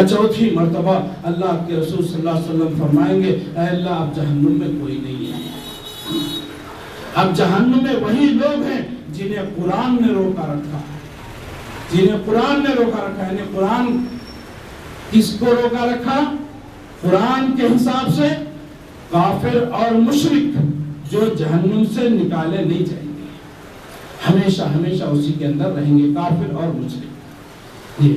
چوتھی مرتبہ اللہ کے رسول صلی اللہ علیہ وسلم فرمائیں گے اے اللہ اب جہنم میں کوئی نہیں ہے، اب جہنم میں وہی لوگ ہیں جنہیں قرآن نے روکا رکھا، جنہیں قرآن نے روکا رکھا، یعنی قرآن کس کو روکا رکھا؟ قرآن کے حساب سے کافر اور مشرک جو جہنم سے نکالے نہیں جائیں گے، ہمیشہ ہمیشہ اسی کے اندر رہیں گے، کافر اور مشرک۔ یہ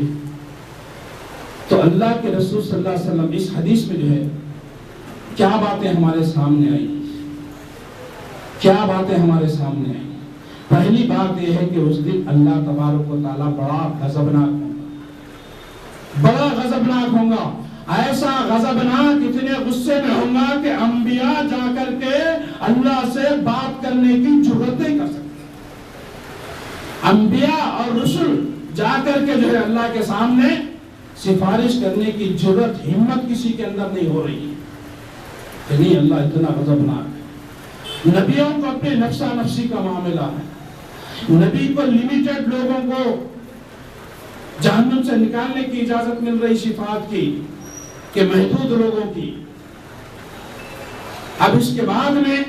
تو اللہ کے رسول صلی اللہ علیہ وسلم اس حدیث میں جو ہے کیا باتیں ہمارے سامنے آئی، کیا باتیں ہمارے سامنے آئی؟ پہلی بات یہ ہے کہ اس دن اللہ تبارک و تعالیٰ بڑا غضبناک ہوگا، بڑا غضبناک ہوگا، ایسا غضبناک اتنے غصے میں ہوگا کہ انبیاء جا کر کے اللہ سے بات کرنے کی جرات نہیں کر سکتے، انبیاء اور رسل جا کر کے جو ہے اللہ کے سامنے سفارش کرنے کی جرات ہمت کسی کے اندر نہیں ہو رہی ہے کہ نہیں اللہ اتنا غضبناک ہے۔ نبیوں کو اپنے نفسا نفسی کا معاملہ ہے، نبی کو لیمیٹڈ لوگوں کو جہنم سے نکالنے کی اجازت مل رہی شفاعت کی کہ محدود لوگوں کی۔ اب اس کے بعد میں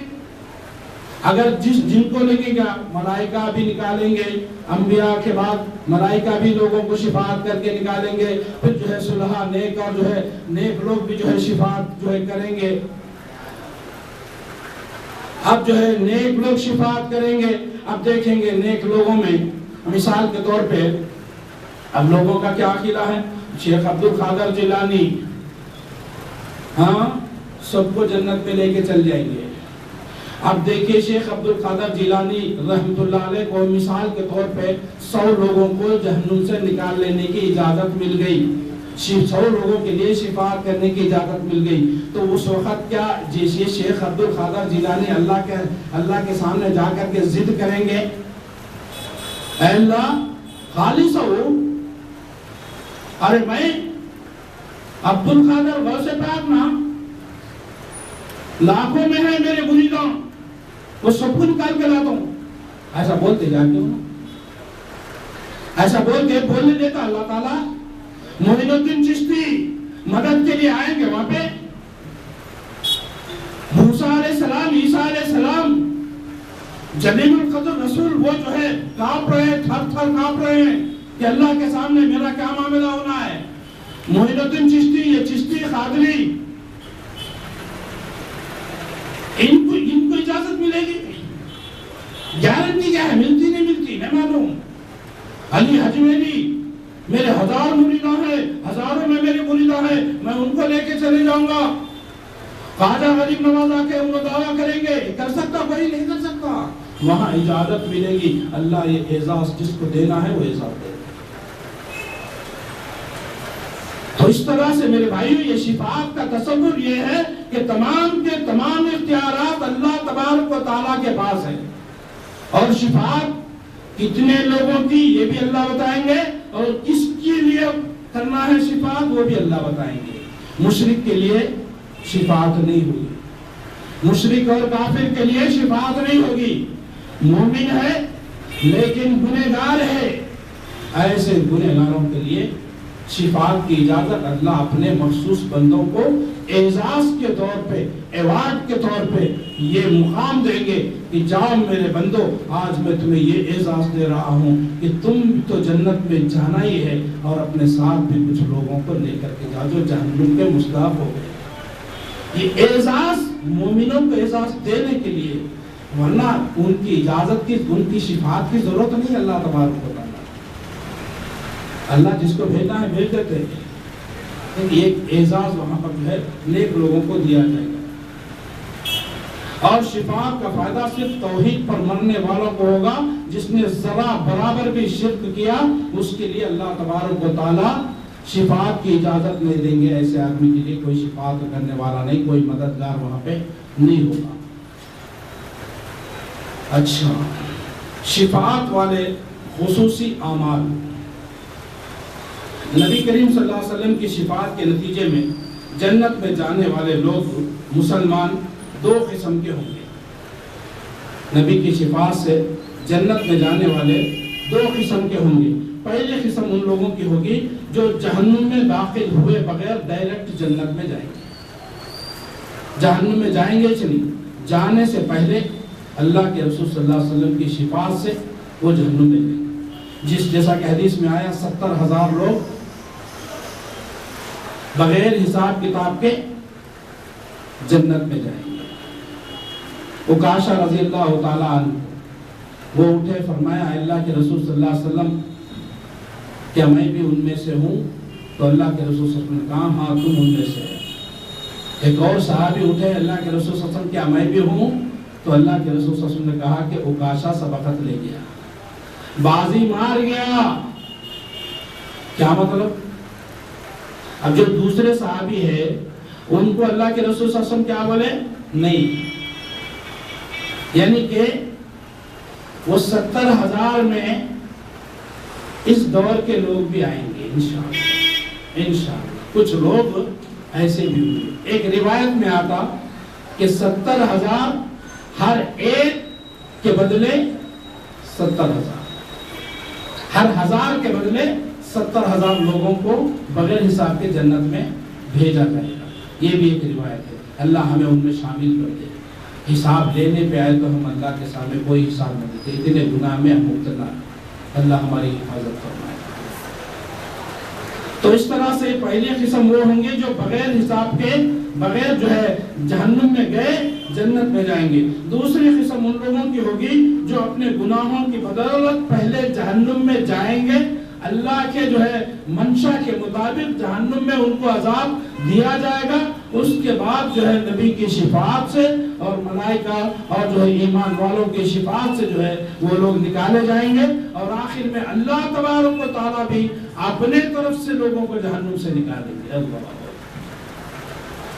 اگر جن کو لگے گا ملائکہ بھی نکالیں گے، انبیاء کے بعد ملائکہ بھی لوگوں کو شفاعت کر کے نکالیں گے، پھر جو ہے صلحاء نیک اور جو ہے نیک لوگ بھی جو ہے شفاعت جو ہے کریں گے۔ اب جو ہے نیک لوگ شفاعت کریں گے، اب دیکھیں گے نیک لوگوں میں مثال کے طور پہ اب لوگوں کا کیا عقیدہ ہے؟ شیخ عبد القادر جیلانی ہاں سب کو جنت میں لے کے چل جائیں گے۔ اب دیکھیے شیخ عبد القادر جیلانی رحمۃ اللہ علیہ کو مثال کے طور پہ 100 لوگوں کو جہنم سے نکال لینے کی اجازت مل گئی، 100 لوگوں کے لیے شفاعت کرنے کی اجازت مل گئی، تو اس وقت کیا جیسے شیخ عبد القادر جیلانی اللہ کے سامنے جا کر کے ضد کریں گے اے اللہ خالص ہو، ارے میں عبد القادر غوث پاک نا لاکھوں میں ہے میرے مریدوں، وہ سب کو نکال کے لاتا ہوں، ایسا بولتے جا کے ایسا بول کے بولنے دیتا اللہ تعالیٰ؟ معین الدین چشتی مدد کے لیے آئیں گے وہاں پہ، موسیٰ علیہ السلام، عیسیٰ علیہ السلام، جلیل القدر رسول وہ جو ہے کانپ رہے ہیں، تھر تھر کانپ رہے ہیں کہ اللہ کے سامنے میرا کیا معاملہ ہونا ہے۔ معین الدین چشتی، یہ چشتی قادری، ان کو اجازت ملے گی؟ گارنٹی کیا ہے؟ ملتی نہیں ملتی میں معلوم۔ علی حجویری میرے 1000 مریداں ہیں، ہزاروں میں میرے مریداں ہیں، میں ان کو لے کے چلے جاؤں گا۔ خواجہ غریب نواز آ کے ان کو دعویٰ کریں گے، کر سکتا کوئی نہیں کر سکتا، وہاں اجازت ملے گی۔ اللہ یہ اعزاز جس کو دینا ہے وہ اعزاز دے۔ تو اس طرح سے میرے بھائیو یہ شفاعت کا تصور یہ ہے کہ تمام کے تمام اختیارات اللہ تبارک و تعالیٰ کے پاس ہیں، اور شفاعت کتنے لوگوں کی یہ بھی اللہ بتائیں گے، اور کس کے لیے کرنا ہے شفاعت وہ بھی اللہ بتائیں گے۔ مشرک کے لیے شفاعت نہیں ہوگی، مشرک اور کافر کے لیے شفاعت نہیں ہوگی، مومن ہے لیکن گنہگار ہے، ایسے گنہگاروں کے لیے شفاعت کی اجازت اللہ اپنے مخصوص بندوں کو اعزاز کے طور پہ، ایوارڈ کے طور پہ یہ مقام دیں گے کہ جاؤ میرے بندو، آج میں تمہیں یہ اعزاز دے رہا ہوں کہ تم تو جنت میں جانا ہی ہے، اور اپنے ساتھ بھی کچھ لوگوں کو لے کر کے جاؤ جو جہنم کے مستحق ہو گئے۔ یہ اعزاز مومنوں کو اعزاز دینے کے لیے، ورنہ ان کی اجازت کی، ان کی شفاعت کی ضرورت نہیں اللہ تبارک و تعالیٰ۔ اللہ جس کو بھیجنا ہے بھیج دیتے ہیں، لیکن ایک اعزاز وہاں پر جو ہے نیک لوگوں کو دیا جائے گا۔ اور شفاعت کا فائدہ صرف توحید پر مرنے والوں کو ہوگا، جس نے ذرا برابر بھی شرک کیا اس کے لیے اللہ تبارک و تعالیٰ شفاعت کی اجازت نہیں دیں گے، ایسے آدمی کے لیے کوئی شفاعت کرنے والا نہیں، کوئی مددگار وہاں پہ نہیں ہوگا۔ اچھا، شفاعت والے خصوصی اعمال، نبی کریم صلی اللہ علیہ وسلم کی شفاعت کے نتیجے میں جنت میں جانے والے لوگ مسلمان 2 قسم کے ہوں گے۔ نبی کی شفاعت سے جنت میں جانے والے 2 قسم کے ہوں گے۔ پہلی قسم ان لوگوں کی ہوگی جو جہنم میں داخل ہوئے بغیر ڈائریکٹ جنت میں جائیں گے. جہنم میں جائیں گے چلیے, جانے سے پہلے اللہ کے رسول صلی اللہ علیہ وسلم کی شفاعت سے وہ جہنم میں جائیں گے. جیسا کہ حدیث میں آیا 70,000 لوگ بغیر حساب کتاب کے جنت میں جائیں گے. عکاشہ رضی اللہ تعالیٰ عنہ وہ اٹھے, فرمایا اللہ کے رسول صلی اللہ علیہ وسلم کیا میں بھی ان میں سے ہوں؟ تو اللہ کے رسول صلی اللہ علیہ وسلم نے کہا ہاں تم ان میں سے ہے. ایک اور صحابی اٹھے, اللہ کے رسول صلی اللہ علیہ وسلم کیا میں بھی ہوں؟ تو اللہ کے رسول صلی اللہ علیہ وسلم نے کہا کہ عکاشہ سبقت لے گیا, بازی مار گیا. کیا مطلب؟ اب جو دوسرے صحابی ہے ان کو اللہ کے رسول صلی اللہ علیہ وسلم کیا بولے نہیں, یعنی کہ وہ 70,000 میں اس دور کے لوگ بھی آئیں گے انشاءاللہ. کچھ لوگ ایسے بھی ہوئے. ایک روایت میں آتا کہ 70,000 ہر ایک کے بدلے 70,000, ہر 1000 کے بدلے 70,000 لوگوں کو بغیر حساب کے جنت میں بھیجا جائے گا. یہ بھی ایک روایت ہے. اللہ ہمیں ان میں شامل کر دے. حساب لینے پہ آئے تو ہم اللہ کے سامنے کوئی حساب نہ دیتے, اتنے گناہ میں ہم مبتلا. اللہ ہماری حفاظت فرمائے. تو اس طرح سے پہلی قسم وہ ہوں گے جو بغیر حساب کے بغیر جو ہے جہنم میں گئے جنت میں جائیں گے. دوسری قسم ان لوگوں کی ہوگی جو اپنے گناہوں کی بدولت پہلے جہنم میں جائیں گے, اللہ کے جو ہے منشا کے مطابق جہنم میں ان کو عذاب دیا جائے گا. اس کے بعد جو ہے نبی کی شفاعت سے اور ملائکہ اور جو ہے ایمان والوں کی شفاعت سے جو ہے وہ لوگ نکالے جائیں گے. اور آخر میں اللہ تبارک و تعالیٰ بھی اپنے طرف سے لوگوں کو جہنم سے نکالیں گے. اللہ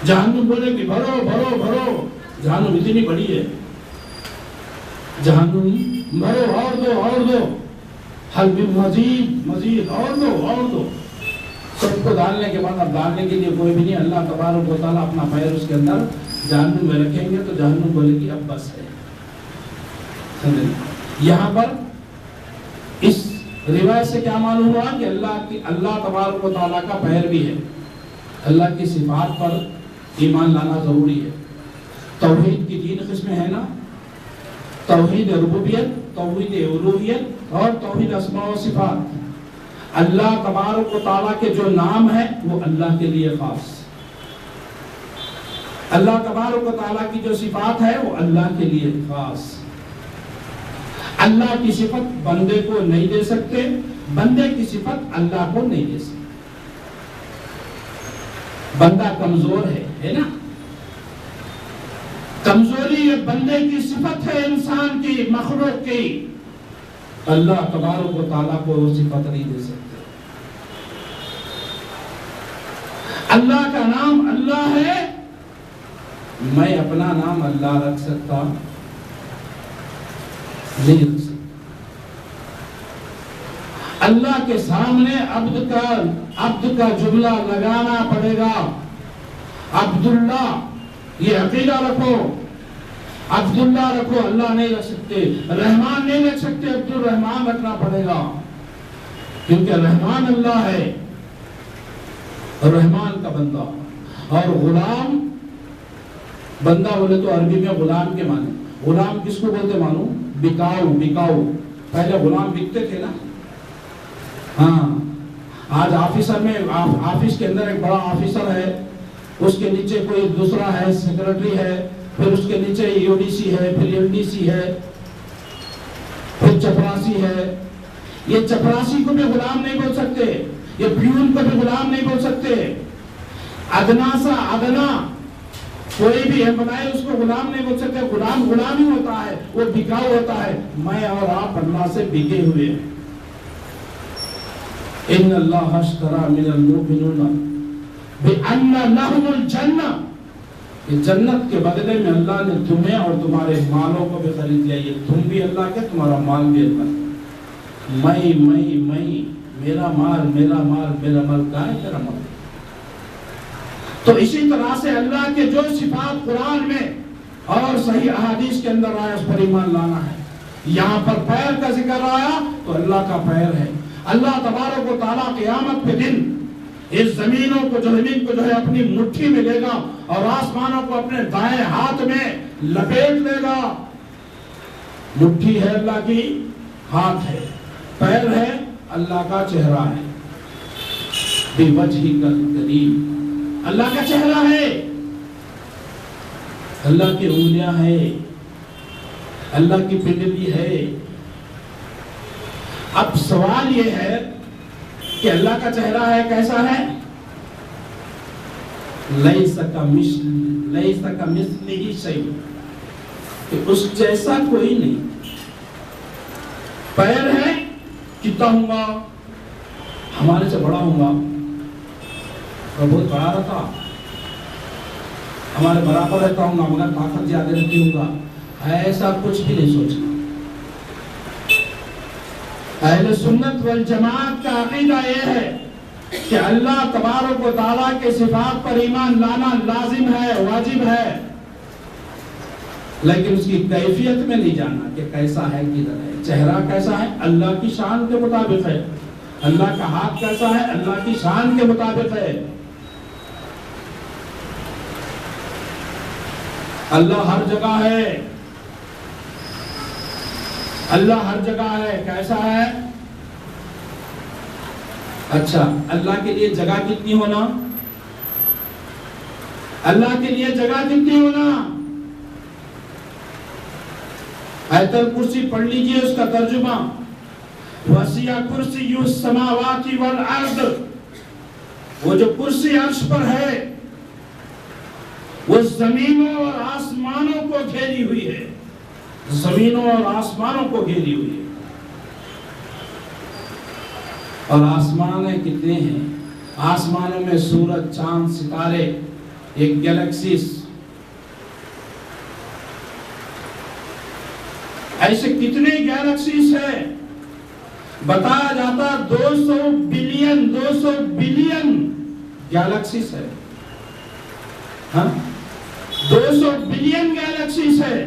جہنم بولے کہ بھرو بھرو بھرو, جہنم اتنی بڑی ہے, جہنم بھرو اور دو اور دو, حل بھی مزید مزید اور دو. سب کو ڈالنے کے بعد اب ڈالنے کے لیے کوئی بھی نہیں. اللہ تبارک و تعالیٰ اپنا پیر اس کے اندر جہنم میں رکھیں گے تو جہنم بولے گی اب بس ہے. یہاں پر اس روایت سے کیا معلوم ہوا کہ اللہ تبارک و تعالیٰ کا پیر بھی ہے. اللہ کی صفات پر ایمان لانا ضروری ہے. توحید کی 3 قسمیں ہیں نا, توحید ربوبیت, توحید الوہیت اور توحید اسماء و صفات. اللہ تبارک و تعالیٰ کے جو نام ہیں وہ اللہ کے لیے خاص, اللہ تبارک و تعالیٰ کی جو صفات ہے وہ اللہ کے لیے خاص. اللہ کی صفت بندے کو نہیں دے سکتے, بندے کی صفت اللہ کو نہیں دے سکتے. بندہ کمزور ہے نا, کمزوری یہ بندے کی صفت ہے انسان کی, مخلوق کی. اللہ تبارک و تعالیٰ کو وہ صفت نہیں دے سکتے. اللہ کا نام اللہ ہے, میں اپنا نام اللہ رکھ سکتا نہیں رکھ سکتا. اللہ کے سامنے عبد کا جملہ لگانا پڑے گا. عبداللہ یہ عقیدہ رکھو, عبداللہ رکھو, اللہ نہیں رکھ سکتے. رحمان نہیں رکھ سکتے, عبد الرحمان رکھنا پڑے گا, کیونکہ رحمان اللہ ہے, رحمان کا بندہ. اور غلام, بندہ بولے تو عربی میں غلام کے معنی. غلام کس کو بولتے مانو؟ بکاؤ. پہلے غلام بکتے تھے نا. ہاں, آج آفیسر میں آفس کے اندر ایک بڑا آفیسر ہے, اس کے نیچے کوئی دوسرا ہے, سیکرٹری ہے, پھر اس کے نیچے UDC ہے, پھر LDC ہے, پھر چپراسی ہے. یہ چپراسی کو بھی غلام نہیں بول سکتے, یہ پیون کو بھی غلام نہیں بول سکتے. ادنا سا ادنا کوئی بھی امپلائی اس کو غلام نہیں بول سکتے. غلام ہی ہوتا ہے, وہ بکاؤ ہوتا ہے. میں اور آپ اللہ سے بکے ہوئے ہیں. ان اللہ اشترى من المؤمنین بأن لهم الجنہ, یہ جنت کے بدلے میں اللہ نے تمہیں اور تمہارے مالوں کو بھی خرید لیا. یہ تم بھی اللہ کے, تمہارا مال بھی اللہ کے. میں میرا مال کہاں ہے, تیرا مال. تو اسی طرح سے اللہ کے جو صفات قرآن میں اور صحیح احادیث کے اندر آیا اس پر ایمان لانا ہے. یہاں پر پیر کا ذکر آیا تو اللہ کا پیر ہے, اللہ تبارک و تعالیٰ قیامت کے دن اس زمین کو جو ہے اپنی مٹھی میں لے گا اور آسمانوں کو اپنے دائیں ہاتھ میں لپیٹ لے گا. مٹھی ہے اللہ کی، ہاتھ ہے، پیر ہے، اللہ کا چہرہ ہے. بِوَجْهِكَ الْكَرِيمِ، اللہ کا چہرہ ہے، اللہ کی انگلیاں ہیں، اللہ کی پنڈلی ہے. اب سوال یہ ہے کہ اللہ کا چہرہ ہے کیسا ہے؟ لَيْسَ كَمِثْلِهِ شَيْءٌ، کہ اس جیسا کوئی نہیں. پیر ہے، کتنا ہوں گا؟ ہمارے سے بڑا ہوں گا. بہت بڑا رہتا، ہمارے برابر رہتا ہوں گا مگر طاقت زیادہ رہتی ہوں گا. ایسا کچھ بھی نہیں سوچنا. اہل سنت والجماعت کا عقیدہ یہ ہے کہ اللہ تبارک و تعالیٰ کے صفات پر ایمان لانا لازم ہے، واجب ہے، لیکن اس کی کیفیت میں نہیں جاننا کہ کیسا ہے، کدھر ہے. چہرہ کیسا ہے؟ اللہ کی شان کے مطابق ہے. اللہ کا ہاتھ کیسا ہے؟ اللہ کی شان کے مطابق ہے. اللہ ہر جگہ ہے، اللہ ہر جگہ ہے. کیسا ہے؟ اچھا، اللہ کے لیے جگہ کتنی ہونا؟ اللہ کے لیے جگہ کتنی ہونا؟ آیت الکرسی پڑھ لیجئے، اس کا ترجمہ وَسِعَ كُرْسِيُّ السَّمَاوَاتِ وَالْأَرْضِ. وہ جو کرسی عرش پر ہے وہ زمینوں اور آسمانوں کو گھیری ہوئی ہے. زمینوں اور آسمانوں کو گھیری ہوئی ہے. اور آسمانیں کتنے ہیں؟ آسمانوں میں سورج، چاند، ستارے، ایک گیلیکسیز، ایسے کتنے گیلیکسیز ہیں؟ بتایا جاتا 200 بلین گیلیکسیز ہے. ہاں، 200 بلین گیلیکسیز ہے.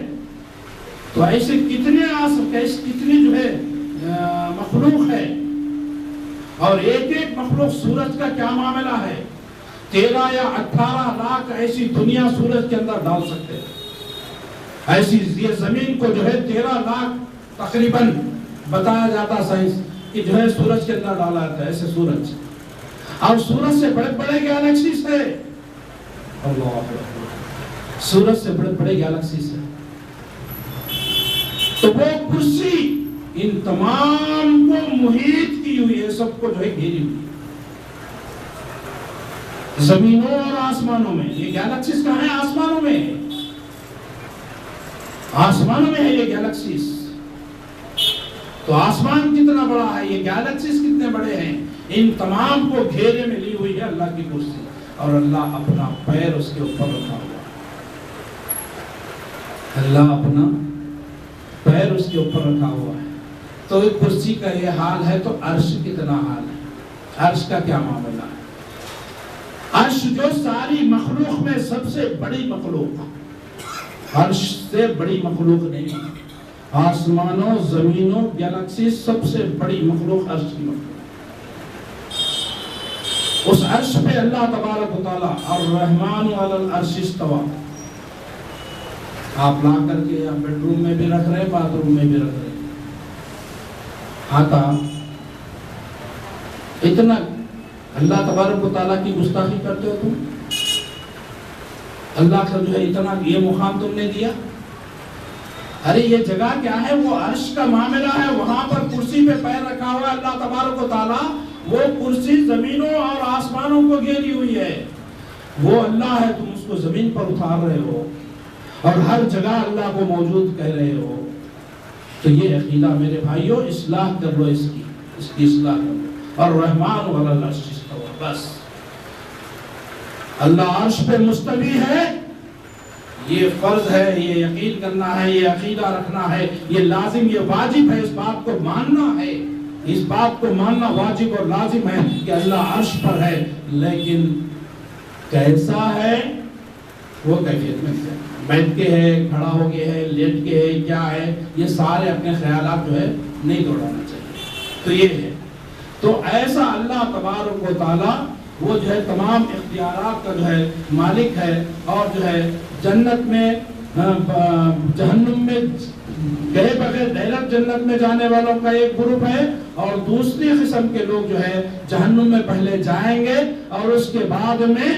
تو ایسے کتنی جو ہے مخلوق ہے. اور ایک ایک مخلوق. سورج کا کیا معاملہ ہے؟ 13 یا 18 لاکھ ایسی دنیا سورج کے اندر ڈال سکتے ہیں. ایسی یہ زمین کو جو ہے 13 لاکھ تقریباً بتایا جاتا سائنس کہ جو ہے سورج کے اندر ڈالا جاتا ہے. ایسے سورج، اور سورج سے بڑے بڑے گیلیکسیز ہے. اللہ اکبر، سورج سے بڑے بڑے گیلیکسیز ہے. تو وہ کرسی ان تمام کو محیط کی ہوئی ہے، سب کو جو ہے گھیری ہوئی ہے. زمینوں اور آسمانوں میں. یہ گیلیکسیز کہاں ہے؟ آسمانوں میں. آسمانوں میں ہے یہ گیلیکسیز. تو آسمان کتنا بڑا ہے، یہ گیلیکسیز کتنے بڑے ہیں. ان تمام کو گھیرے میں لی ہوئی ہے اللہ کی کرسی. اور اللہ اپنا پیر اس کے اوپر رکھا ہوا ہے. اللہ اپنا پیر اس کے اوپر رکھا ہوا ہے. تو ایک کرسی کا یہ حال ہے تو عرش کتنا حال ہے؟ عرش کا کیا معاملہ ہے؟ عرش جو ساری مخلوق میں سب سے بڑی مخلوق، عرش سے بڑی مخلوق نہیں. آسمانوں، زمینوں، گیلیکسی سب سے بڑی مخلوق عرش کی مخلوق. اس عرش پہ اللہ تبارک و تعالیٰ الرحمن علی العرش استوى. آپ لا کر کے یا بیڈ روم میں بھی رکھ رہے، باتھ روم میں بھی رکھ رہے. آتا اتنا اللہ تبارک و تعالیٰ کی گستاخی کرتے ہو تم. اللہ کا جو ہے اتنا یہ مقام تم نے دیا. ارے یہ جگہ کیا ہے؟ وہ عرش کا معاملہ ہے. وہاں پر کرسی پہ پیر رکھا ہوا ہے اللہ تبارک و تعالیٰ. وہ کرسی زمینوں اور آسمانوں کو گھیری ہوئی ہے. وہ اللہ ہے، تم اس کو زمین پر اتار رہے ہو اور ہر جگہ اللہ کو موجود کہہ رہے ہو. تو یہ عقیدہ میرے بھائیوں اصلاح کر لو، اس کی اصلاح کر لو. اور رحمان علی العرش استوى. بس اللہ عرش پہ مستوی ہے، یہ فرض ہے، یہ یقین کرنا ہے، یہ عقیدہ رکھنا ہے، یہ لازم، یہ واجب ہے. اس بات کو ماننا ہے، اس بات کو ماننا واجب اور لازم ہے کہ اللہ عرش پر ہے. لیکن کیسا ہے وہ کیفیت میں ہے. بیٹھ کے ہے، کھڑا ہو کے ہے، لیٹ کے ہے، کیا ہے، یہ سارے اپنے خیالات جو ہے نہیں دوڑانا چاہیے. تو یہ ہے تو ایسا اللہ تبارک و تعالی وہ جو ہے تمام اختیارات کا جو ہے مالک ہے، اور جو ہے جنت میں جہنم میں گئے بغیر ڈائریکٹ جنت میں جانے والوں کا ایک گروپ ہے، اور دوسری قسم کے لوگ جو ہے جہنم میں پہلے جائیں گے اور اس کے بعد میں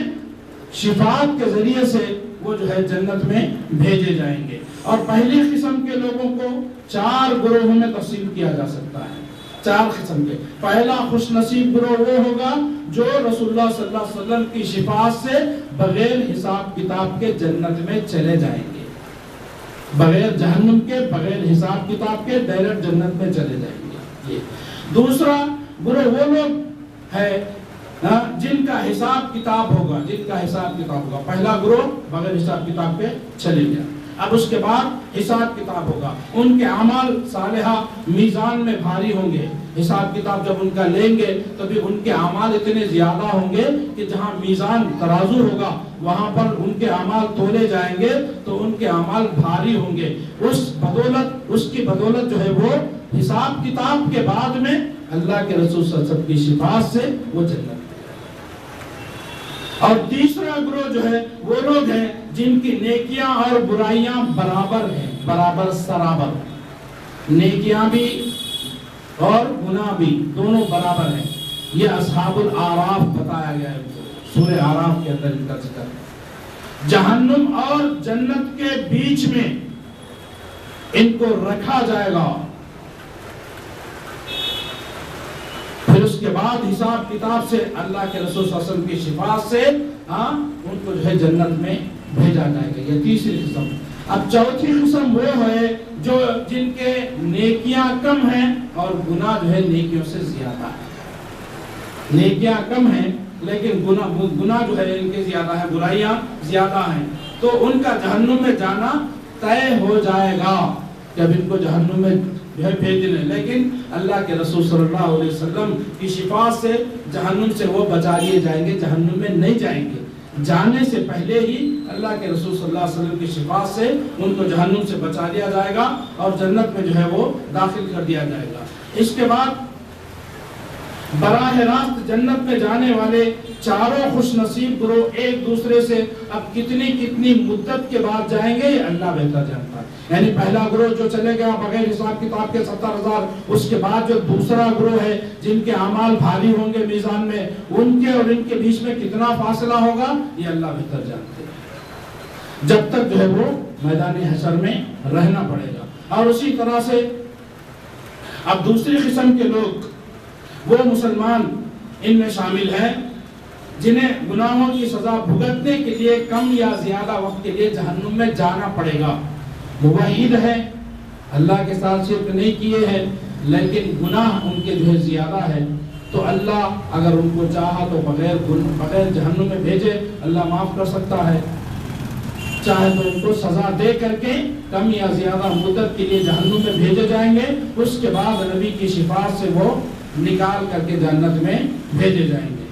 شفاعت کے ذریعے سے وہ جو ہے جنت میں بھیجے جائیں گے۔ اور پہلی قسم کے لوگوں کو 4 گروہوں میں تقسیم کیا جا سکتا ہے، 4 قسم کے۔ پہلا خوش نصیب گروہ وہ ہوگا جو رسول اللہ صلی اللہ علیہ وسلم کی شفاعت سے بغیر حساب کتاب کے جنت میں چلے جائیں گے، بغیر جہنم کے، بغیر حساب کتاب کے ڈائریکٹ جنت میں چلے جائیں گے۔ دوسرا گروہ وہ لوگ ہے جن کا حساب کتاب ہوگا، جن کا حساب کتاب ہوگا۔ پہلا گروہ بغیر حساب کتاب کے چلے گیا، اب اس کے بعد حساب کتاب ہوگا، ان کے اعمال صالحہ میزان میں بھاری ہوں گے۔ حساب کتاب جب ان کا لیں گے تو بھی ان کے اعمال اتنے زیادہ ہوں گے کہ جہاں میزان ترازو ہوگا وہاں پر ان کے اعمال تولے جائیں گے تو ان کے اعمال بھاری ہوں گے۔ اس کی بدولت جو ہے وہ حساب کتاب کے بعد میں اللہ کے رسول صلی اللہ علیہ وسلم کی شفاعت سے وہ جنت۔ اور تیسرا گروہ جو ہے وہ لوگ ہیں جن کی نیکیاں اور برائیاں برابر ہیں، برابر سرابر، نیکیاں بھی اور گناہ بھی دونوں برابر ہیں۔ یہ اصحاب الاعراف بتایا گیا ہے، سورہ اعراف کے اندر ان کا ذکر ہے۔ جہنم اور جنت کے بیچ میں ان کو رکھا جائے گا، پھر اس کے بعد حساب کتاب سے اللہ کے رسول صلی اللہ علیہ وسلم کی شفاعت سے ان کو جو ہے جنت میں بھیجا جائے گا۔ یہ تیسری قسم۔ اب چوتھی قسم وہ ہے جو جن کے نیکیاں کم ہیں اور گناہ جو ہے نیکیوں سے زیادہ ہے۔ نیکیاں کم ہیں لیکن گناہ جو ہے ان کے زیادہ ہے، برائیاں زیادہ ہیں، تو ان کا جہنم میں جانا طے ہو جائے گا جب ان کو جہنم میں بھیجنے، لیکن اللہ کے رسول صلی اللہ علیہ وسلم کی شفاعت سے جہنم سے وہ بچا لیے جائیں گے، جہنم میں نہیں جائیں گے۔ جانے سے پہلے ہی اللہ کے رسول صلی اللہ علیہ وسلم کی شفاعت سے ان کو جہنم سے بچا لیا جائے گا اور جنت میں جو ہے وہ داخل کر دیا جائے گا۔ اس کے بعد براہ راست جنت میں جانے والے چاروں خوش نصیب گروہ ایک دوسرے سے اب کتنی مدت کے بعد جائیں گے یہ اللہ بہتر جانتا ہے۔ یعنی پہلا گروہ جو چلے گیا بغیر حساب کتاب کے 70,000، اس کے بعد جو دوسرا گروہ ہے جن کے اعمال بھاری ہوں گے میزان میں، ان کے اور ان کے بیچ میں کتنا فاصلہ ہوگا یہ اللہ بہتر جانتے ہیں، جب تک جو ہے وہ میدان حشر میں رہنا پڑے گا۔ اور اسی طرح سے اب دوسری قسم کے لوگ وہ مسلمان ان میں شامل ہیں جنہیں گناہوں کی سزا بھگتنے کے لیے کم یا زیادہ وقت کے لیے جہنم میں جانا پڑے گا۔ موحد ہے، اللہ کے ساتھ شرک نہیں کیے ہیں، لیکن گناہ ان کے جو ہے زیادہ ہے، تو اللہ اگر ان کو چاہا تو بغیر جہنم میں بھیجے اللہ معاف کر سکتا ہے، چاہے تو ان کو سزا دے کر کے کم یا زیادہ مدت کے لیے جہنم میں بھیجے جائیں گے، اس کے بعد نبی کی شفاعت سے وہ نکال کر کے جنت میں بھیجے جائیں گے۔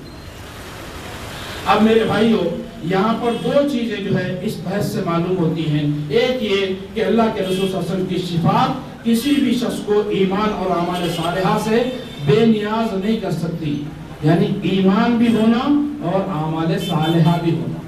اب میرے بھائیو یہاں پر 2 چیزیں جو ہے اس بحث سے معلوم ہوتی ہیں۔ ایک یہ کہ اللہ کے رسول صلی اللہ علیہ وسلم کی شفاعت کسی بھی شخص کو ایمان اور اعمال صالحہ سے بے نیاز نہیں کر سکتی، یعنی ایمان بھی ہونا اور اعمال صالحہ بھی ہونا۔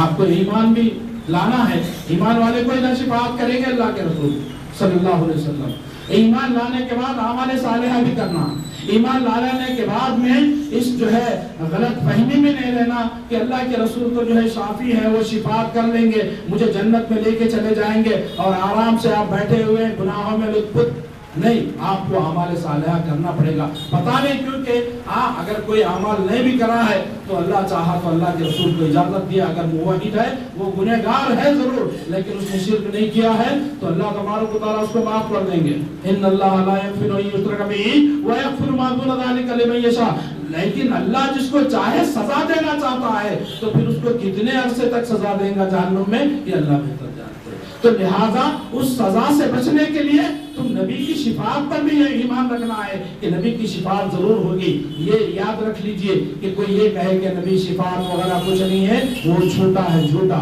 آپ کو ایمان بھی لانا ہے، ایمان والے کو ہی شفاعت کریں گے اللہ کے رسول صلی اللہ علیہ وسلم۔ ایمان لانے کے بعد اعمال صالحہ بھی کرنا، ایمان لانے کے بعد میں اس جو ہے غلط فہمی میں نہیں رہنا کہ اللہ کے رسول تو جو ہے شافی ہے، وہ شفاعت کر لیں گے، مجھے جنت میں لے کے چلے جائیں گے اور آرام سے آپ بیٹھے ہوئے گناہوں میں لطف نہیں، آپ کو اعمال صالحہ کرنا پڑے گا۔ پتہ نہیں کیونکہ اگر کوئی اعمال نہیں بھی کرا ہے تو اللہ چاہا تو اللہ کے رسول کو اجازت دیا، اگر موحد ہے وہ گنہگار ہے ضرور لیکن اس نے شرک نہیں کیا ہے تو اللہ تبارک و تعالیٰ اس کو معاف کر دیں گے۔ ان اللہ لا یغفر ان یشرک بہ ویغفر ما دون ذلک لمن یشاء، لیکن اللہ جس کو چاہے سزا دینا چاہتا ہے تو پھر اس کو کتنے عرصے تک سزا دے گا جہنم میں یہ اللہ بہتر جانتے ہیں۔ تو لہٰذا اس سزا سے بچنے کے لیے تم نبی کی شفاعت پر بھی یہ ایمان رکھنا ہے کہ نبی کی شفاعت ضرور ہوگی۔ یہ یاد رکھ لیجئے کہ کوئی یہ کہے کہ نبی شفاعت وغیرہ کچھ نہیں ہے، وہ جھوٹا ہے، جھوٹا۔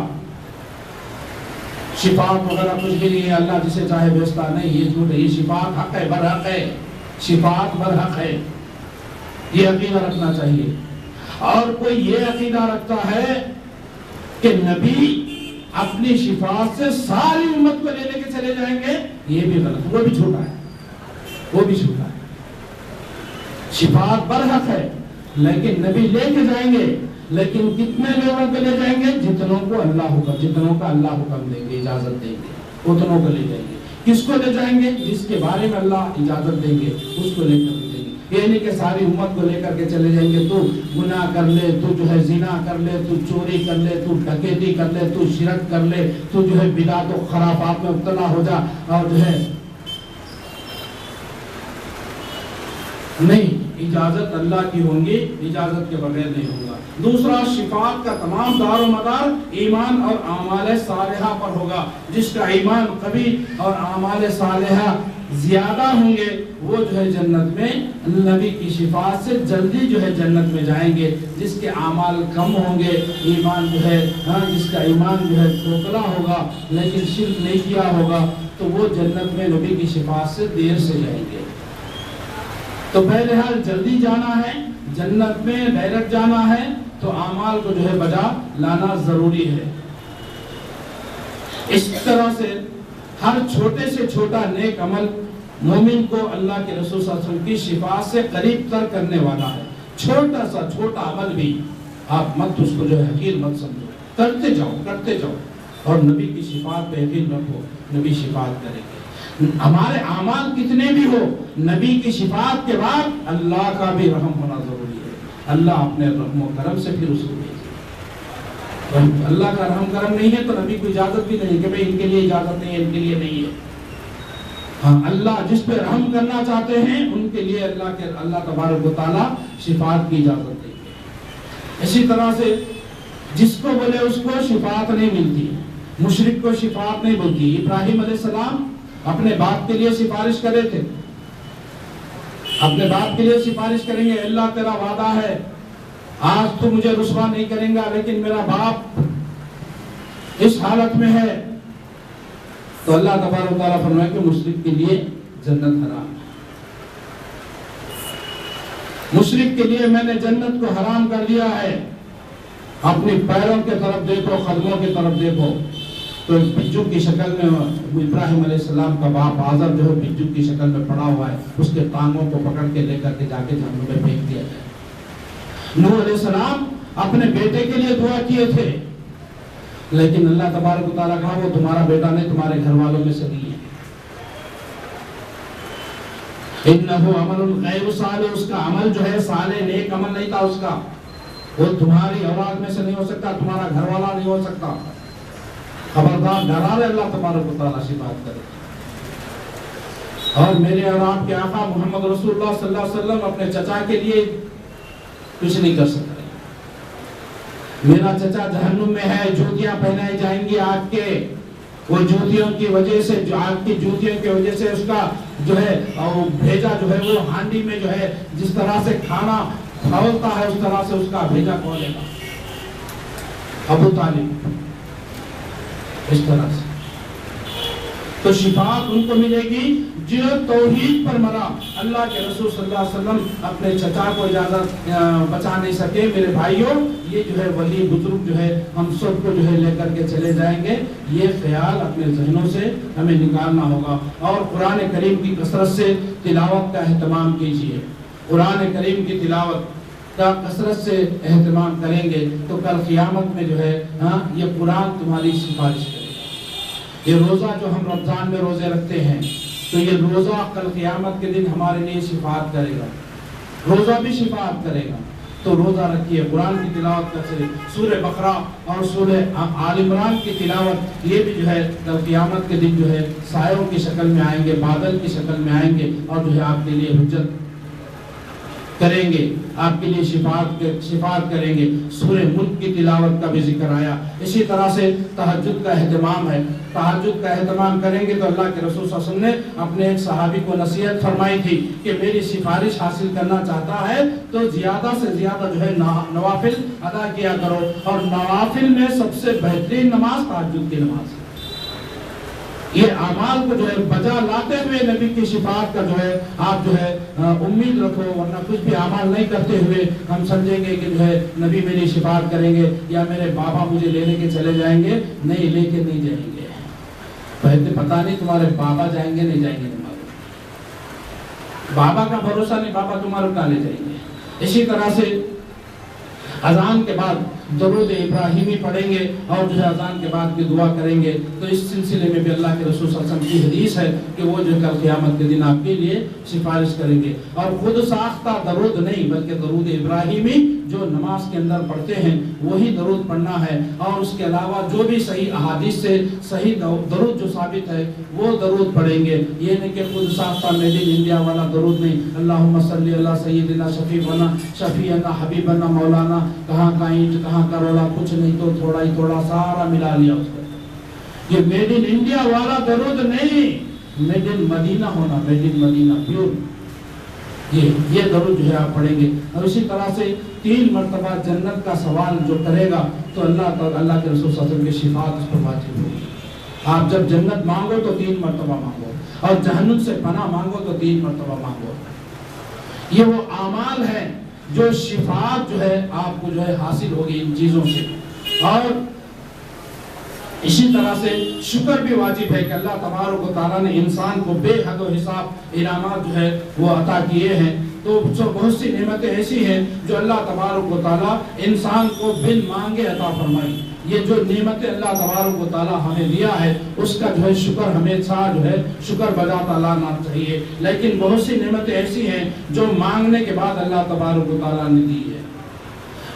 شفاعت وغیرہ کچھ بھی نہیں ہے، اللہ جسے چاہے بھیجتا نہیں، یہ جھوٹ ہے۔ یہ شفاعت حق ہے، برحق ہے، شفاعت برحق ہے۔ یہ عقیدہ رکھنا چاہیے. اور کوئی یہ عقیدہ رکھتا ہے کہ نبی اپنی شفاعت سے ساری امت کو لے کے چلے جائیں گے، یہ بھی غلط، وہ بھی چھوٹا ہے، وہ بھی چھوٹا ہے. شفاعت برحق ہے لیکن نبی لے کے جائیں گے، لیکن کتنے لوگوں کو لے جائیں گے؟ جتنوں کو اللہ حکم، جتنوں کا اللہ حکم دیں گے، اجازت دیں گے، اتنوں کو لے جائیں گے. کس کو لے جائیں گے؟ جس کے بارے میں اللہ اجازت دیں گے اس کو لے کر دیں گے. یہ نہیں کہ ساری امت کو لے کر کے چلے جائیں گے، تو گناہ کر لے، تو جو ہے زنا کر لے، تو چوری کر لے، تو ڈکیتی کر لے، تو شرک کر لے، تو جو ہے بدعت و خرافات میں مبتلا ہو جا، اور جو ہے نہیں، اجازت اللہ کی ہوں گی، اجازت کے بغیر نہیں ہوگا. دوسرا، شفاعت کا تمام دار و مدار ایمان اور اعمال صالحہ پر ہوگا. جس کا ایمان قوی اور اعمال صالحہ زیادہ ہوں گے وہ جو ہے جنت میں نبی کی شفاعت سے جلدی جو ہے جنت میں جائیں گے. جس کے اعمال کم ہوں گے، ایمان جو ہے جس کا ایمان جو ہے کھوکھلا ہوگا لیکن شرک نہیں کیا ہوگا، تو وہ جنت میں نبی کی شفاعت سے دیر سے جائیں گے. تو بہرحال جلدی جانا ہے، جنت میں ڈائریکٹ جانا ہے، تو اعمال کو جو ہے بجا لانا ضروری ہے. اس طرح سے ہر چھوٹے سے چھوٹا نیک عمل مومن کو اللہ کے رسول صلی اللہ علیہ وسلم کی شفاعت سے قریب تر کرنے والا ہے. چھوٹا سا چھوٹا عمل بھی آپ مت اس کو جو ہے حقیر مت سمجھو، کرتے جاؤ کرتے جاؤ، اور نبی کی شفاعت پہ یقین رکھو، نبی شفاعت کریں گے. ہمارے اعمال کتنے بھی ہو، نبی کی شفاعت کے بعد اللہ کا بھی رحم ہونا ضروری ہے. اللہ اپنے رحم و کرم سے پھر اس کو بھیجے. اللہ کا رحم کرم نہیں ہے تو نبی کو اجازت بھی نہیں کہ بھئی ان کے لیے اجازت نہیں ہے، ان کے لیے نہیں ہے. ہاں، اللہ جس پہ رحم کرنا چاہتے ہیں ان کے لیے اللہ تبارک و تعالیٰ شفاعت کی اجازت دیں گے. اسی طرح سے جس کو بولے اس کو شفاعت نہیں ملتی، مشرک کو شفاعت نہیں ملتی. ابراہیم علیہ السلام اپنے باپ کے لیے سفارش کرے تھے، اپنے باپ کے لیے سفارش کریں گے، اللہ تیرا وعدہ ہے آج تو مجھے رسوا نہیں کریں گا، لیکن میرا باپ اس حالت میں ہے. تو اللہ تبارک و تعالیٰ فرمائے کہ مشرک کے لیے جنت حرام ہے. مشرک کے لیے میں نے جنت کو حرام کر دیا ہے. اپنی پیروں کے طرف دیکھو، قدموں کی طرف دیکھو، تو ایک بچو کی شکل میں ابراہیم علیہ السلام کا باپ آزر جو ہے بچو کی شکل میں پڑا ہوا ہے، اس کے ٹانگوں کو پکڑ کے لے کر کے جا کے جہنم میں پھینک دیا جائے. نوح علیہ السلام اپنے بیٹے کے لیے دعا کیے تھے، لیکن اللہ تبارک و تعالیٰ کہا وہ تمہارا بیٹا نہیں، تمہارے گھر والوں میں سے نہیں ہے. انہ عمل غیر صالح، اس کا عمل جو ہے صالح نیک عمل نہیں تھا اس کا، وہ تمہاری اولاد میں سے نہیں ہو سکتا، تمہارا گھر والا نہیں ہو سکتا. خبردار، ڈرا رہے اللہ تبارک و تعالیٰ شفاعت کرے. اور میرے اور آپ کے آقا محمد رسول اللہ صلی اللہ علیہ وسلم اپنے چچا کے لیے کچھ نہیں کر سکتے. میرا چچا جہنم میں ہے، جوتیاں پہنائی جائیں گی آگ کے، وہ جوتیوں کی وجہ سے، جو آگ کی جوتیوں کی وجہ سے اس کا جو ہے بھیجا جو ہے وہ ہانڈی میں جو ہے جس طرح سے کھانا کھولتا ہے اس طرح سے اس کا بھیجا کھولے گا ابو طالب. اس طرح سے تو شفاعت ان کو ملے گی جو توحید پر مرا. اللہ کے رسول صلی اللہ علیہ وسلم اپنے چچا کو اجازت بچا نہیں سکے. میرے بھائیوں، یہ جو ہے ولی بزرگ جو ہے ہم سب کو جو ہے لے کر کے چلے جائیں گے، یہ خیال اپنے ذہنوں سے ہمیں نکالنا ہوگا. اور قرآن کریم کی کثرت سے تلاوت کا اہتمام کیجیے. قرآن کریم کی تلاوت کا کثرت سے اہتمام کریں گے تو کل قیامت میں جو ہے یہ قرآن تمہاری سفارش کرے گا. یہ روزہ جو ہم رمضان میں روزے رکھتے ہیں تو یہ روزہ کل قیامت کے دن ہمارے لیے شفاعت کرے گا، روزہ بھی شفاعت کرے گا. تو روزہ رکھیے، قرآن کی تلاوت کریں. سورہ بقرہ اور سورہ آل عمران کی تلاوت یہ بھی جو ہے کل قیامت کے دن جو ہے سایوں کی شکل میں آئیں گے، بادل کی شکل میں آئیں گے اور جو ہے آپ کے لیے حجت کریں گے، آپ کے لیے شفاعت کریں گے. سورہ ملک کی تلاوت کا بھی ذکر آیا. اسی طرح سے تہجد کا اہتمام ہے. تہجد کا اہتمام کریں گے تو اللہ کے رسول صلی اللہ علیہ وسلم نے اپنے ایک صحابی کو نصیحت فرمائی تھی کہ میری سفارش حاصل کرنا چاہتا ہے تو زیادہ سے زیادہ جو ہے نوافل ادا کیا کرو، اور نوافل میں سب سے بہترین نماز تہجد کی نماز ہے. یہ اعمال کو جو ہے بجا لاتے ہوئے نبی کی شفاعت کا جو ہے آپ جو ہے امید رکھو، ورنہ کچھ بھی اعمال نہیں کرتے ہوئے ہم سمجھیں گے کہ جو ہے نبی میری شفاعت کریں گے یا میرے بابا مجھے لینے کے چلے جائیں گے. نہیں، لے کے نہیں جائیں گے. پتہ نہیں تمہارے بابا جائیں گے نہیں جائیں گے. تمہارے بابا کا بھروسہ نہیں، بابا تمہارے کہاں لے جائیں گے. اسی طرح سے اذان کے بعد درود ابراہیمی پڑھیں گے اور جو ہے اذان کے بعد کی دعا کریں گے. تو اس سلسلے میں بھی اللہ کے رسول صلی اللہ علیہ وسلم کی حدیث ہے کہ وہ جو کل قیامت کے دن آپ کے لیے سفارش کریں گے. اور خود ساختہ درود نہیں بلکہ درود ابراہیمی جو نماز کے اندر پڑھتے ہیں وہی درود پڑھنا ہے. اور اس کے علاوہ جو بھی صحیح احادیث سے صحیح درود جو ثابت ہے وہ درود پڑھیں گے. یہ نہیں کہ خود ساختہ میڈ ان انڈیا والا درود نہیں. اللہم صلی اللہ سیدنا شفیعنا حبیبنا مولانا، کہاں کا اینٹ کہاں کا رولا، کچھ نہیں تو تھوڑا ہی تھوڑا سارا ملا لیا اس کو. یہ میڈ ان انڈیا والا درود نہیں، میڈ ان مدینہ ہونا، میڈ ان مدینہ پیور. یہ درود جو ہے آپ پڑھیں گے. اور اسی طرح سے 3 مرتبہ جنت کا سوال جو کرے گا تو اللہ کے رسول صلی اللہ علیہ وسلم کی شفاعت اس پر واجب ہوگی. آپ جب جنت مانگو تو 3 مرتبہ مانگو، اور جہنم سے پناہ مانگو تو 3 مرتبہ مانگو. یہ وہ اعمال ہیں جو شفاعت جو ہے آپ کو جو ہے حاصل ہوگی ان چیزوں سے. اور اسی طرح سے شکر بھی واجب ہے کہ اللہ تبارک و تعالیٰ نے انسان کو بے حد و حساب انعامات جو ہے وہ عطا کیے ہیں. تو بہت سی نعمتیں ایسی ہیں جو اللہ تبارک و تعالیٰ انسان کو بن مانگے عطا فرمائی. یہ جو نعمتیں اللہ تبارک و تعالیٰ ہمیں دیا ہے اس کا جو ہے شکر ہمیشہ جو ہے شکر بجاتا لانا چاہیے. لیکن بہت سی نعمتیں ایسی ہیں جو مانگنے کے بعد اللہ تبارک و تعالیٰ نے دی ہے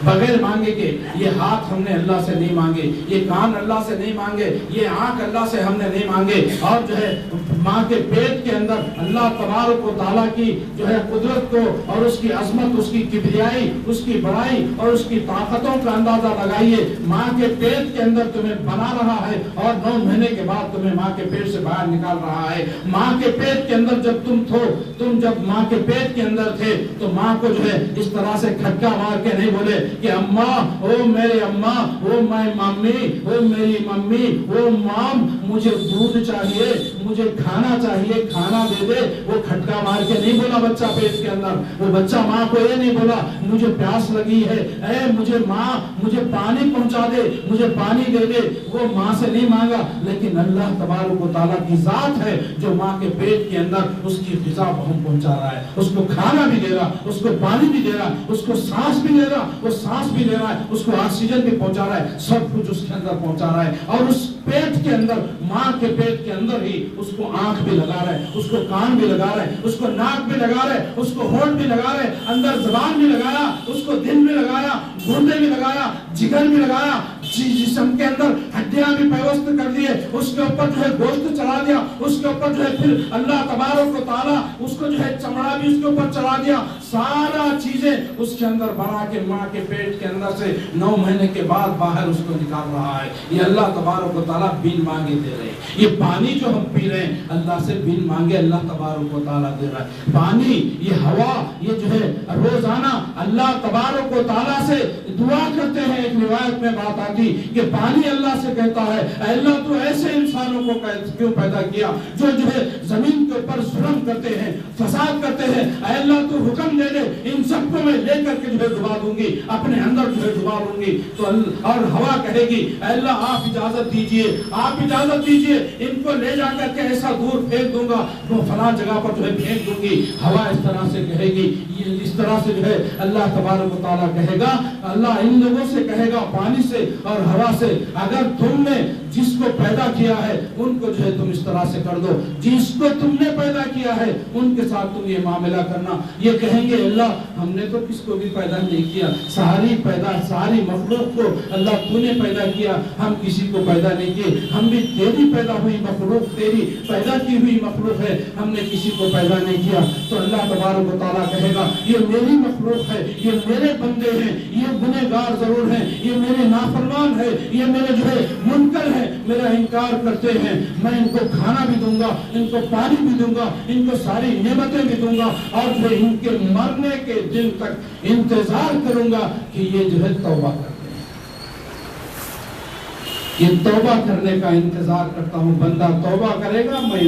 بغیر مانگے کے. یہ ہاتھ ہم نے اللہ سے نہیں مانگے، یہ کان اللہ سے نہیں مانگے، یہ آنکھ اللہ سے ہم نے نہیں مانگے. اور جو ہے ماں کے پیٹ کے اندر اللہ تبارک و تعالیٰ کی جو ہے قدرت کو اور اس کی عظمت، اس کی کبریائی، اس کی بڑائی اور اس کی طاقتوں کا اندازہ لگائیے. ماں کے پیٹ کے اندر تمہیں بنا رہا ہے اور 9 مہینے کے بعد تمہیں ماں کے پیٹ سے باہر نکال رہا ہے. ماں کے پیٹ کے اندر جب تم جب ماں کے پیٹ کے اندر تھے تو ماں کو جو ہے اس طرح سے کھٹکا مار کے نہیں بولے کہ اماں، او میرے اماں، او میں ممی، او میری ممی، او مام، مجھے دودھ چاہیے، مجھے کھانا چاہیے، کھانا دے دے. وہ کھٹکا مار کے نہیں بولا بچہ پیٹ کے اندر. وہ بچہ ماں کو یہ نہیں بولا مجھے پیاس لگی ہے، اے مجھے ماں مجھے پانی پہنچا دے، مجھے پانی دے دے. وہ ماں سے نہیں مانگا. لیکن اللہ تبارک و تعالیٰ کی ذات ہے جو ماں کے پیٹ کے اندر اس کی غذا پہنچا رہا ہے، اس کو کھانا بھی دے رہا، اس کو پانی بھی دے رہا، اس کو سانس بھی دے رہا، وہ سانس بھی دے رہا ہے، اس کو آکسیجن بھی پہنچا رہا ہے، سب کچھ اس کے اندر پہنچا رہا ہے. اور اس پیٹ کے اندر، ماں کے پیٹ کے اندر ہی اس کو آنکھ بھی لگا رہا ہے، اس کو کان بھی لگا رہا ہے، اس کو ناک بھی لگا رہا ہے، اس کو ہونٹ بھی لگا رہا ہے، اندر زبان بھی لگایا، اس کو دل بھی لگایا، گردے بھی لگایا، جگر بھی لگایا، جسم کے اندر ہڈیاں بھی پیوست کر دیے، اس کے اوپر جو ہے گوشت چلا دیا، اس کے اوپر جو ہے پھر اللہ تبارک و تعالیٰ اس کو جو ہے چمڑا بھی اس کے اوپر چلا دیا. سارا چیزیں اس کے اندر بنا کے ماں کے پیٹ کے اندر سے 9 مہینے کے بعد باہر اس کو نکال رہا ہے. یہ اللہ تبارک و تعالیٰ بن مانگے دے رہے ہیں. یہ پانی جو ہم پی رہے ہیں اللہ سے بن مانگے اللہ تبارک و تعالیٰ دے رہا ہے. پانی، یہ ہوا، یہ جو ہے روزانہ اللہ تبارک و تعالیٰ سے دعا کرتے ہیں. ایک روایت میں بات آتی کہ پانی اللہ سے کہتا ہے اے اللہ تو ایسے انسانوں کو کیوں پیدا کیا جو ہے زمین کے اوپر ظلم کرتے ہیں، فساد کرتے ہیں. اے اللہ تو حکم دے دے ان سب کو میں لے کر کے جو ہے ڈبا دوں گی، اپنے اندر جو ہے ڈبا دوں گی. تو اور ہوا کہے گی اے اللہ آپ اجازت دیجئے، آپ اجازت دیجئے، ان کو لے جا کر کے ایسا دور پھینک دوں گا، وہ فلاں جگہ پر جو ہے پھینک دوں گی. ہوا اس طرح سے کہے گی. اس طرح سے جو ہے اللہ تبارک و تعالیٰ کہے گا، اللہ ان لوگوں سے کہے گا، پانی سے اور ہوا سے، اگر تم نے جس کو پیدا کیا ہے ان کو جو ہے تم اس طرح سے کر دو، جس کو تم نے پیدا کیا ہے ان کے ساتھ تم یہ معاملہ کرنا. یہ کہیں گے اللہ ہم نے تو کس کو بھی پیدا نہیں کیا، ساری مخلوق کو اللہ تو نے پیدا کیا، ہم کسی کو پیدا نہیں کیے، ہم بھی تیری پیدا ہوئی مخلوق، تیری پیدا کی ہوئی مخلوق ہے، ہم نے کسی کو پیدا نہیں کیا. تو اللہ تبارک و تعالیٰ کہے گا یہ میری مخلوق ہے، یہ میرے بندے ہیں، یہ گنہگار ضرور ہیں، یہ میرے نافرمان ہے، یہ میرے جو ہے منکر ہیں، میرا انکار کرتے ہیں. میں ان کو کھانا بھی دوں گا، ان کو پانی بھی دوں گا، ان کو ساری نعمتیں بھی دوں گا، اور پھر ان کے مرنے کے دن تک انتظار کروں گا کہ یہ جو ہے توبہ کرتے ہیں. یہ توبہ کرنے کا انتظار کرتا ہوں. بندہ توبہ کرے گا, میں